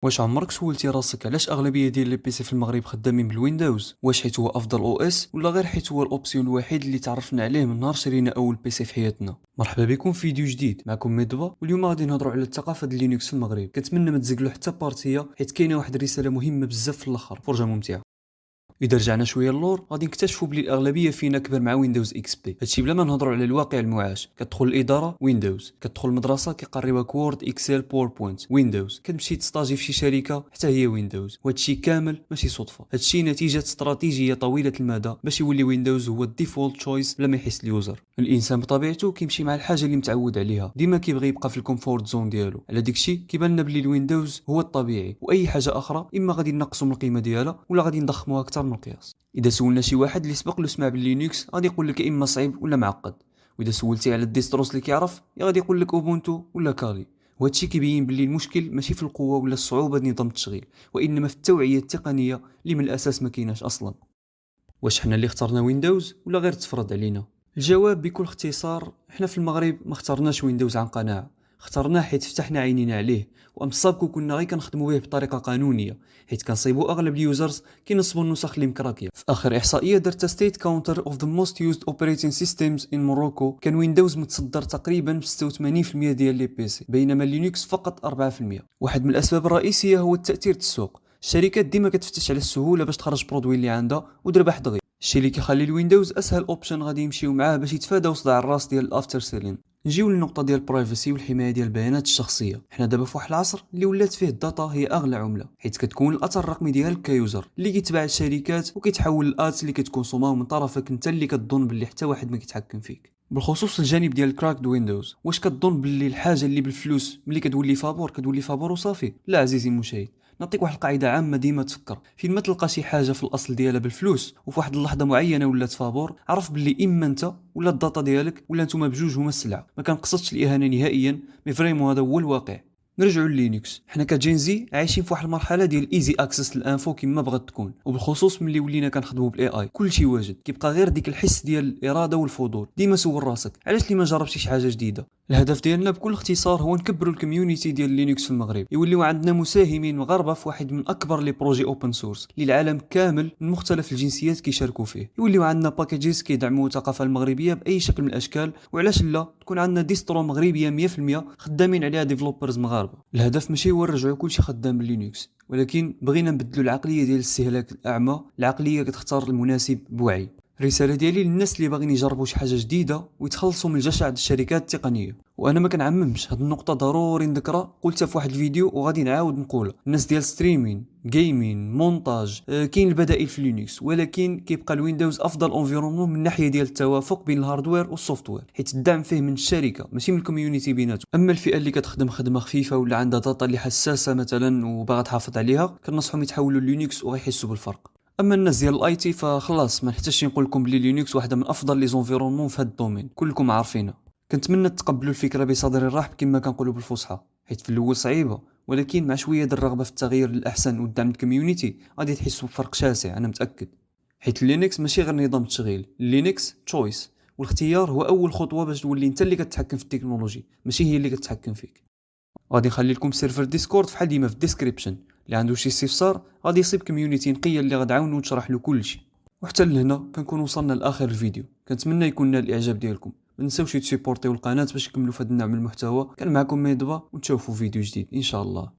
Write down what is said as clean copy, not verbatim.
واش عمرك سولتي راسك علاش اغلبيه ديال لي بيسي في المغرب خدامين بالويندوز؟ واش حيت هو افضل او اس ولا غير حيت هو الاوبسيون الوحيد اللي تعرفنا عليه من نهار شرينا اول بيسي في حياتنا؟ مرحبا بكم في فيديو جديد، معكم ميدبا، واليوم غادي نهضروا على الثقافه ديال لينكس في المغرب. كنتمنى ما تزقلوا حتى بارتيه حيت كاينه واحد الرساله مهمه بزاف في الاخر. فرجه ممتعه. اذا رجعنا شويه للور غادي نكتشفوا بلي الاغلبيه فينا كبر مع ويندوز اكس بي. هادشي بلا ما نهضروا على الواقع المعاش. كتدخل الاداره ويندوز، كتدخل المدرسه كيقريوك وورد اكسل باوربوينت ويندوز، كتمشي تستاجي في شي شركه حتى هي ويندوز. وهادشي كامل ماشي صدفه، هادشي نتيجه استراتيجيه طويله المدى باش يولي ويندوز هو الديفولت تشويس بلا ما يحس اليوزر. الانسان بطبيعته كيمشي مع الحاجه اللي متعود عليها، ديما كيبغي يبقى في الكومفورت زون ديالو. على داكشي كيبان لنا بلي الويندوز هو الطبيعي، واي حاجه اخرى اما غادي نقصوا من القيمه ديالها ولا غادي نضخموها اكثر من القياس. اذا سولنا شي واحد اللي سبق له سمع باللينكس غادي يقول لك اما صعيب ولا معقد، واذا سولتي على الديستروس اللي كيعرف يا غادي يقول لك اوبونتو ولا كالي. وهادشي كيبين باللي المشكل ماشي في القوه ولا الصعوبه ديال نظام التشغيل، وانما في التوعيه التقنيه اللي من الاساس ما كايناش اصلا. واش حنا اللي اخترنا ويندوز ولا غير تفرض علينا؟ الجواب بكل اختصار، حنا في المغرب ما اخترناش ويندوز عن قناعه، اخترناه حيت فتحنا عينينا عليه، وامصابكو كنا غير كنخدموا به بطريقه قانونيه، حيت كنصيبوا اغلب اليوزرز كينصبوا النسخ اللي مكراكيه. في اخر احصائيه درتها ستيت كاونتر اوف ذا موست يوزد اوبريتين سيستمز ان موروكو، كان ويندوز متصدر تقريبا ب 86% ديال لي بيسي، بينما لينكس فقط 4%. واحد من الاسباب الرئيسيه هو التاثير السوق. الشركات ديما كتفتش على السهوله باش تخرج برودوي اللي عندها ودربح دغيا، الشيء اللي كيخلي الويندوز اسهل اوبشن غادي يمشيو معاه باش يتفاداو صداع الراس ديال الافتر سيلين. نجيو للنقطه ديال البرايفسي والحمايه ديال البيانات الشخصيه. حنا دابا في واحد العصر اللي ولات فيه الداتا هي اغلى عمله، حيت كتكون الاثر الرقمي ديالك كيوزر اللي كيتباع الشركات وكيتحول للادز اللي كتكونسوماو من طرفك انت اللي كتظن باللي حتى واحد ما كيتحكم فيك. بالخصوص الجانب ديال كراكد ويندوز، واش كتظن باللي الحاجه اللي بالفلوس ملي كتولي فابور وصافي؟ لا عزيزي المشاهد، نعطيك واحد القاعده عامه ديما تفكر فين ما تلقى شي حاجه في الاصل ديالها بالفلوس وفي واحد اللحظه معينه ولات فابور، عرف باللي اما انت ولا الداتا ديالك ولا نتوما بجوج هما السلعه. ما كنقصدش الاهانه نهائيا، مي فريمون هذا هو الواقع. نرجعوا للينكس، حنا كجينزي عايشين في واحد المرحله ديال ايزي اكسس للانفو كما بغات تكون، وبالخصوص ملي ولينا كنخدموا بالاي اي كلشي واجد، كيبقى غير ديك الحس ديال الاراده والفضول. ديما سول راسك علاش لي ما جربتيش حاجه جديده. الهدف ديالنا بكل اختصار هو نكبروا الكوميونيتي ديال لينكس في المغرب، يوليو عندنا مساهمين مغاربه في واحد من اكبر لي بروجي اوبن سورس اللي العالم كامل من مختلف الجنسيات كيشاركوا فيه، يوليو عندنا باكيجز كيدعموا الثقافه المغربيه باي شكل من الاشكال، وعلاش لا تكون عندنا ديسترو مغربيه 100% خدامين عليها ديفلوبرز مغاربه. الهدف ماشي هو نرجعوا كلشي خدام باللينكس، ولكن بغينا نبدلوا العقليه ديال الاستهلاك الاعمى العقليه كتختار المناسب بوعي. الرساله ديالي للناس اللي باغيين يجربوا شي حاجه جديده ويتخلصوا من الجشع ديال الشركات التقنيه، وانا ما كنعممش هاد النقطه، ضروري نذكرها، قلتها في واحد الفيديو وغادي نعاود نقولها. الناس ديال ستريمين جيمين مونتاج كاين البدائل في لينكس، ولكن كيبقى الويندوز افضل انفيرونمون من ناحيه ديال التوافق بين الهاردوير والسوفتوير، حيت الدعم فيه من الشركه ماشي من الكوميونيتي بيناتهم. اما الفئه اللي كتخدم خدمه خفيفه ولا عندها داتا اللي حساسه مثلا وباغا تحافظ عليها، كنصحهم يتحولوا للينكس وغيحسوا بالفرق. اما الناس ديال الاي تي فخلاص ما نحتاجش نقول لكم بلي لينكس واحده من افضل لي زونفيرونمون في هذا الدومين، كلكم عارفينها. كنتمنى تقبلوا الفكره بصدر رحب كما كنقولوا بالفصحى، حيت في الاول صعيبه، ولكن مع شويه ديال الرغبه في التغيير للاحسن والدعم الكوميونيتي غادي تحسوا بفرق شاسع انا متاكد. حيت لينكس ماشي غير نظام تشغيل، لينكس تشويس، والاختيار هو اول خطوه باش تولي انت اللي كتحكم في التكنولوجي ماشي هي اللي كتحكم فيك. غادي نخلي لكم سيرفر ديسكورد فحال ديما في الديسكريبشن، اللي عنده شي استفسار غادي يصيب كوميونيتي نقيه اللي غتعاونو وتشرح له كلشي. وحتى لهنا كنكون وصلنا لاخر الفيديو، كنتمنى يكون نال الاعجاب ديالكم. ما تنساوش تسيبورتيو القناه باش نكملوا في هذا النوع من المحتوى. كان معكم ميدبا ونتشوفوا في فيديو جديد ان شاء الله.